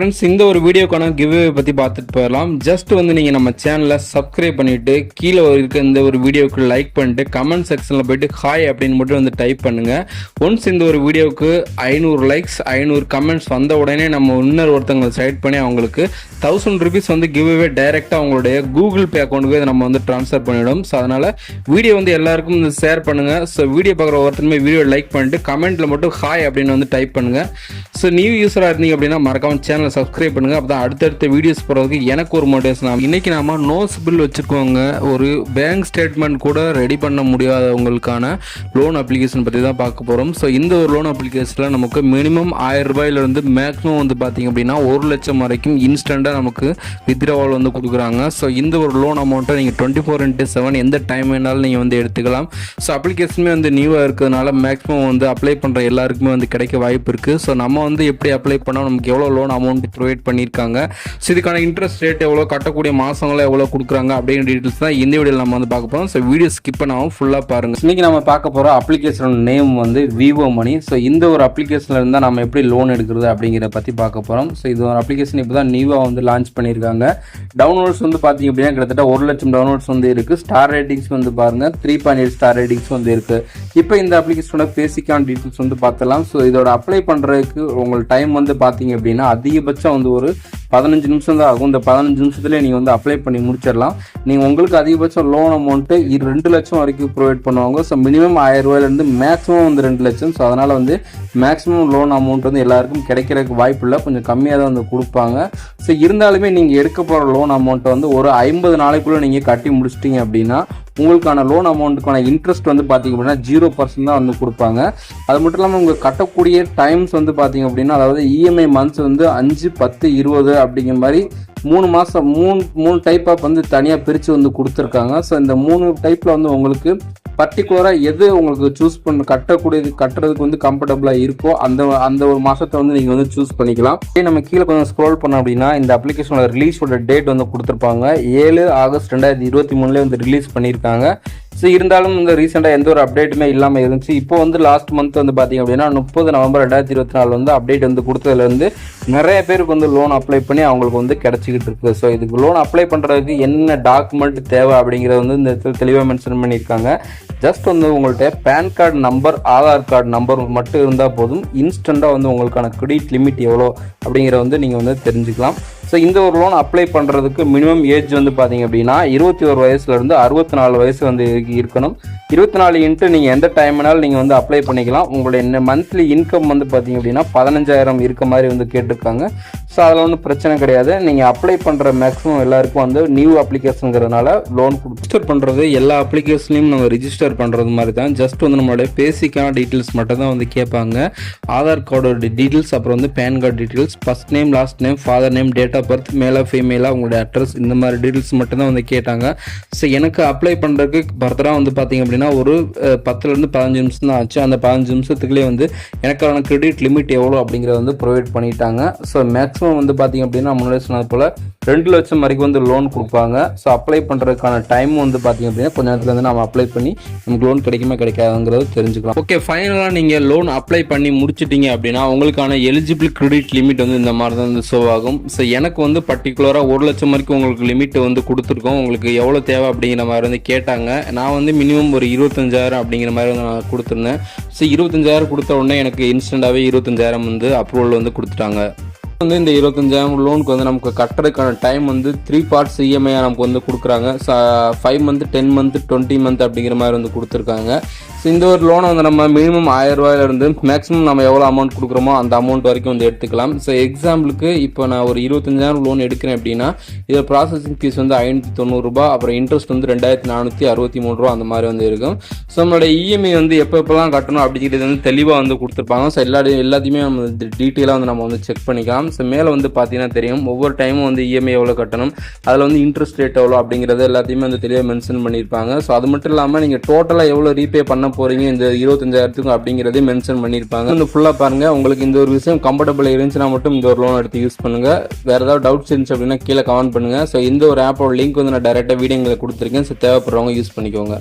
Friends, இந்த ஒரு வீடியோக்கான கிவ்வே பற்றி பார்த்துட்டு போயிடலாம். ஜஸ்ட் வந்து நீங்கள் நம்ம சேனலை சப்ஸ்கிரைப் பண்ணிவிட்டு கீழே இருக்க இந்த ஒரு வீடியோவுக்கு லைக் பண்ணிட்டு கமெண்ட் செக்ஷனில் போய்ட்டு ஹாய் அப்படின்னு மட்டும் வந்து டைப் பண்ணுங்கள். ஒன்ஸ் இந்த ஒரு வீடியோவுக்கு 500 லைக்ஸ் 500 கமெண்ட்ஸ் வந்த உடனே நம்ம இன்னொரு ஒருத்தவங்களை செலக்ட் பண்ணி அவங்களுக்கு 1000 rupees வந்து கிவ்வே டைரெக்டாக அவங்களுடைய கூகுள் பே அக்கௌண்ட்டுக்கு நம்ம வந்து ட்ரான்ஸ்ஃபர் பண்ணிவிடும். ஸோ அதனால் வீடியோ வந்து எல்லாருக்கும் வந்து ஷேர் பண்ணுங்கள். ஸோ வீடியோ பார்க்குற ஒருத்தருமே வீடியோ லைக் பண்ணிட்டு கமெண்ட்டில் மட்டும் ஹாய் அப்படின்னு வந்து டைப் பண்ணுங்கள். ஸோ நியூ யூஸராக இருந்தீங்க அப்படின்னா மறக்காம சேனல் சப்ஸ்கிரைப் பண்ணுங்க. அப்பதான் அடுத்தடுத்த வீடியோஸ் போறதுக்கு எனக்கு ஒரு மோட்டிவேஷன். இன்னைக்கு நாம நோஸ் பில் வச்சிருக்கவங்க ஒரு பேங்க் ஸ்டேட்மெண்ட் கூட ரெடி பண்ண முடியாதவங்களுக்கான லோன் அப்ளிகேஷன் பற்றி தான் பார்க்க போறோம். ஸோ இந்த ஒரு லோன் அப்ளிகேஷன்ல நமக்கு மினிமம் 1000 ரூபாயில இருந்து மேக்ஸிமம் வந்து பாத்தீங்க அப்படின்னா 1 லட்சம் வரைக்கும் இன்ஸ்டன்டா நமக்கு வித்ட்ராவல் வந்து கொடுக்குறாங்க. ஸோ இந்த ஒரு லோன் அமௌண்ட்டை நீங்க 24/7 எந்த டைம் வேணாலும் நீங்க வந்து எடுத்துக்கலாம். ஸோ அப்ளிகேஷனுமே வந்து நியூவா இருக்கிறதுனால மேக்ஸிமம் வந்து அப்ளை பண்ற எல்லாருக்குமே வந்து கிடைக்க வாய்ப்பு இருக்கு. ஸோ நம்ம வந்து எப்படி அப்ளை பண்ணால் நமக்கு எவ்வளோ லோன் அமௌண்ட் ப்ரொவைட் பண்ணியிருக்காங்க, ஸோ இதுக்கான இன்ட்ரெஸ்ட் ரேட் எவ்வளோ, கட்டக்கூடிய மாதங்களை எவ்வளோ கொடுக்குறாங்க அப்படிங்கிற டீட்டெயில்ஸ் தான் இந்த வீடியோவில் நம்ம வந்து பார்க்க போகிறோம். ஸோ வீடியோ ஸ்கிப் பண்ணாமல் ஃபுல்லாக பாருங்கள். இன்றைக்கி நம்ம பார்க்க போகிற அப்ளிகேஷன் நேம் வந்து விவோ மணி. ஸோ இந்த ஒரு அப்ளிகேஷனில் இருந்தால் நம்ம எப்படி லோன் எடுக்கிறது அப்படிங்கிறத பற்றி பார்க்க போகிறோம். ஸோ இது ஒரு அப்ளிகேஷன் இப்போ தான் நியூவாக வந்து லான்ச் பண்ணியிருக்காங்க. டவுன்லோட்ஸ் வந்து பார்த்தீங்க அப்படின்னா கிட்டத்தட்ட 1 லட்சம் டவுன்லோட்ஸ் வந்து இருக்குது. ஸ்டார் ரேட்டிங்ஸ் வந்து பாருங்கள் 3.8 ஸ்டார் ரேட்டிங்ஸ் வந்து இருக்குது. இப்போ இந்த அப்ளிகேஷனோட பேசிக்கான டீட்டெயில்ஸ் வந்து பார்த்தலாம். ஸோ இதோட அப்ளை பண்ணுறதுக்கு உங்களுக்கு டைம் வந்து பார்த்தீங்க அப்படின்னா அதிகபட்சம் வந்து ஒரு 15 நிமிஷம் தான் ஆகும். இந்த 15 நிமிஷத்துலேயே நீங்கள் வந்து அப்ளை பண்ணி முடிச்சிடலாம். நீங்கள் உங்களுக்கு அதிகபட்சம் லோன் அமௌண்ட்டு 2 லட்சம் வரைக்கும் ப்ரொவைட் பண்ணுவாங்க. ஸோ மினிமம் 1000 ரூபாயிலேருந்து மேக்ஸிமம் வந்து 2 லட்சம். ஸோ அதனால் வந்து மேக்ஸிமம் லோன் அமௌண்ட் வந்து எல்லாருக்கும் கிடைக்கிறதுக்கு வாய்ப்பு இல்லை, கொஞ்சம் கம்மியாக தான் வந்து கொடுப்பாங்க. ஸோ இருந்தாலுமே நீங்கள் எடுக்க போகிற லோன் அமௌண்ட்டை வந்து ஒரு 50 நாளைக்குள்ளே நீங்கள் கட்டி முடிச்சிட்டிங்க அப்படின்னா உங்களுக்கான லோன் அமௌண்ட்டுக்கான இன்ட்ரெஸ்ட் வந்து பார்த்தீங்க அப்படின்னா 0% தான் வந்து கொடுப்பாங்க. அது மட்டும் இல்லாமல் உங்கள் கட்டக்கூடிய டைம்ஸ் வந்து பார்த்தீங்க அப்படின்னா அதாவது இஎம்ஐ மந்த்ஸ் வந்து 5, 10, 20 அப்படிங்கிற மாதிரி 3 மாதம் 3 டைப் ஆஃப் வந்து தனியாக பிரித்து வந்து கொடுத்துருக்காங்க. ஸோ இந்த 3 டைப்பில் வந்து உங்களுக்கு பர்டிகுலராக எது உங்களுக்கு சூஸ் பண்ண கட்டுறதுக்கு வந்து கம்ஃபர்டபுளாக இருக்கோ அந்த ஒரு மாதத்தை வந்து நீங்கள் வந்து சூஸ் பண்ணிக்கலாம். நம்ம கீழே கொஞ்சம் ஸ்க்ரோல் பண்ணோம் அப்படின்னா இந்த அப்ளிகேஷனோட ரிலீஸோட டேட் வந்து கொடுத்துருப்பாங்க. 7 ஆகஸ்ட் 2023 வந்து ரிலீஸ் பண்ணியிருக்காங்க. ஸோ இருந்தாலும் இந்த ரீசெண்டாக எந்த ஒரு அப்டேட்டுமே இல்லாமல் இருந்துச்சு. இப்போ வந்து லாஸ்ட் மந்த் வந்து பார்த்தீங்க அப்படின்னா 30 நவம்பர் 2024 வந்து அப்டேட் வந்து கொடுத்ததுலேருந்து நிறைய பேருக்கு வந்து லோன் அப்ளை பண்ணி அவங்களுக்கு வந்து கிடச்சிக்கிட்டு இருக்கு. ஸோ இதுக்கு லோன் அப்ளை பண்ணுறதுக்கு என்ன டாக்குமெண்ட் தேவை அப்படிங்கிறத வந்து இந்த இடத்துல தெளிவாக மென்ஷன் பண்ணியிருக்காங்க. ஜஸ்ட் வந்து உங்கள்கிட்ட PAN card number, Aadhaar card number மட்டும் இருந்தால் போதும். இன்ஸ்டண்ட்டாக வந்து உங்களுக்கான கிரெடிட் லிமிட் எவ்வளோ அப்படிங்கிறத வந்து நீங்கள் வந்து தெரிஞ்சுக்கலாம். ஸோ இந்த ஒரு லோன் அப்ளை பண்ணுறதுக்கு மினிமம் ஏஜ் வந்து பார்த்தீங்க அப்படின்னா 21 வயசுலேருந்து 64 வயசு வந்து இருக்கணும். 24 இன்ட்டு நீங்கள் எந்த டைம் வேணாலும் நீங்கள் வந்து அப்ளை பண்ணிக்கலாம். உங்களுடைய மந்த்லி இன்கம் வந்து பார்த்தீங்க அப்படின்னா 15,000 இருக்க மாதிரி வந்து கேட்டிருக்காங்க. ஸோ அதில் ஒன்றும் பிரச்சனை கிடையாது. நீங்கள் அப்ளை பண்ணுற மேக்ஸிமம் எல்லாருக்கும் வந்து நியூ அப்ளிகேஷனுங்கிறதுனால லோன் ரிஜிஸ்டர் பண்ணுறது எல்லா அப்ளிகேஷன்லையும் நம்ம ரிஜிஸ்டர் பண்ணுறது மாதிரி தான். ஜஸ்ட் வந்து நம்மளுடைய பேசிக்கான டீட்டெயில்ஸ் மட்டும் தான் வந்து கேட்பாங்க. ஆதார் கார்டோட டீட்டெயில்ஸ், அப்புறம் வந்து PAN card details, first name, last name, father name, date of birth, மேலா ஃபீமேலா, உங்களுடைய அட்ரஸ், இந்த மாதிரி டீட்டெயில்ஸ் மட்டும் தான் வந்து கேட்டாங்க. ஸோ எனக்கு அப்ளை பண்ணுறதுக்கு ஃபர்தராக வந்து பார்த்தீங்க அப்படின்னா ஒரு 10லேருந்து 15 நிமிஷம் தான் ஆச்சு. அந்த 15 நிமிஷத்துக்குள்ளே வந்து எனக்கான கிரெடிட் லிமிட் எவ்வளோ அப்படிங்கிறத வந்து ப்ரொவைட் பண்ணிட்டாங்க. ஸோ மேக்ஸிமம் வந்து பார்த்தீங்க அப்படின்னா முன்னாடி சொன்னது போல் 2 லட்சம் வரைக்கும் வந்து லோன் கொடுப்பாங்க. ஸோ அப்ளை பண்ணுறதுக்கான டைம் வந்து பார்த்தீங்க அப்படின்னா கொஞ்ச நேரத்தில் வந்து நம்ம அப்ளை பண்ணி நமக்கு லோன் கிடைக்குமா கிடைக்காதுங்கிறது தெரிஞ்சுக்கலாம். ஓகே, ஃபைனலாக நீங்கள் லோன் அப்ளை பண்ணி முடிச்சிட்டிங்க அப்படின்னா உங்களுக்கான எலிஜிபிள் கிரெடிட் லிமிட் வந்து இந்த மாதிரி தான் வந்து ஷோ ஆகும். ஸோ எனக்கு வந்து பர்டிகுலராக 1 லட்சம் வரைக்கும் உங்களுக்கு லிமிட் வந்து கொடுத்துருக்கோம். உங்களுக்கு எவ்வளோ தேவை அப்படிங்கிற மாதிரி வந்து கேட்டாங்க. நான் வந்து மினிமம் ஒரு 25,000 அப்படிங்கிற மாதிரி வந்து நான் கொடுத்துருந்தேன். ஸோ 25,000 கொடுத்த உடனே எனக்கு இன்ஸ்டண்ட்டாகவே 25,000 வந்து அப்ரூவல் வந்து கொடுத்துட்டாங்க. வந்து இந்த 25,000 லோனுக்கு வந்து நமக்கு கட்டுறதுக்கான டைம் வந்து 3 பார்ட்ஸ் இஎம்ஐ நமக்கு வந்து கொடுக்குறாங்க. 5 மந்த், 10 மந்த், 20 மந்த் அப்படிங்கிற மாதிரி வந்து கொடுத்துருக்காங்க. ஸோ இந்த ஒரு லோனை வந்து நம்ம மினிமம் 1000 ரூபாயிலிருந்து மேக்ஸிமம் நம்ம எவ்வளோ அமௌண்ட் கொடுக்குறோமோ அந்த அமௌண்ட் வரைக்கும் வந்து எடுத்துக்கலாம். ஸோ எக்ஸாம்பிளுக்கு இப்போ நான் ஒரு 25,000 லோன் எடுக்கிறேன் அப்படின்னா இதில் ப்ராசஸிங் ஃபீஸ் வந்து 590 ரூபாய், அப்புறம் இன்ட்ரெஸ்ட் வந்து 2463 ரூபா அந்த மாதிரி வந்து இருக்கும். ஸோ நம்மளோட இஎம்ஐ வந்து எப்பப்பெல்லாம் கட்டணும் அப்படிங்கிறது வந்து தெளிவாக வந்து கொடுத்துருப்பாங்க. ஸோ எல்லாத்தையுமே நம்ம டீட்டெயிலாக வந்து நம்ம வந்து செக் பண்ணிக்கலாம். ஸோ மேலே வந்து பார்த்தீங்கன்னா தெரியும் ஒவ்வொரு டைமும் வந்து இஎம்ஐ எவ்வளோ கட்டணும், அதில் வந்து இன்ட்ரெஸ்ட் ரேட் எவ்வளோ அப்படிங்கிறது எல்லாத்தையுமே வந்து தெளிவாக மென்ஷன் பண்ணியிருப்பாங்க. ஸோ அது மட்டும் இல்லாமல் நீங்கள் டோட்டலாக எவ்வளோ ரீபே பண்ண போகிறீங்க இந்த 25,000 அப்படிங்கிறதே மென்ஷன் பண்ணியிருப்பாங்க. வந்து ஃபுல்லாக பாருங்கள். உங்களுக்கு இந்த ஒரு விஷயம் கம்ஃபர்டபுள் இருந்துச்சுன்னா மட்டும் இந்த ஒரு லோன் எடுத்து யூஸ் பண்ணுங்கள். வேறு ஏதாவது டவுட்ஸ் இருந்துச்சு அப்படின்னா கீழே கமெண்ட் பண்ணுங்கள். ஸோ இந்த ஒரு ஆப்போட லிங்க் வந்து நான் டேரெக்டாக வீடியோங்களை கொடுத்துருக்கேன். ஸோ தேவைப்படுறவங்க யூஸ் பண்ணிக்கோங்க.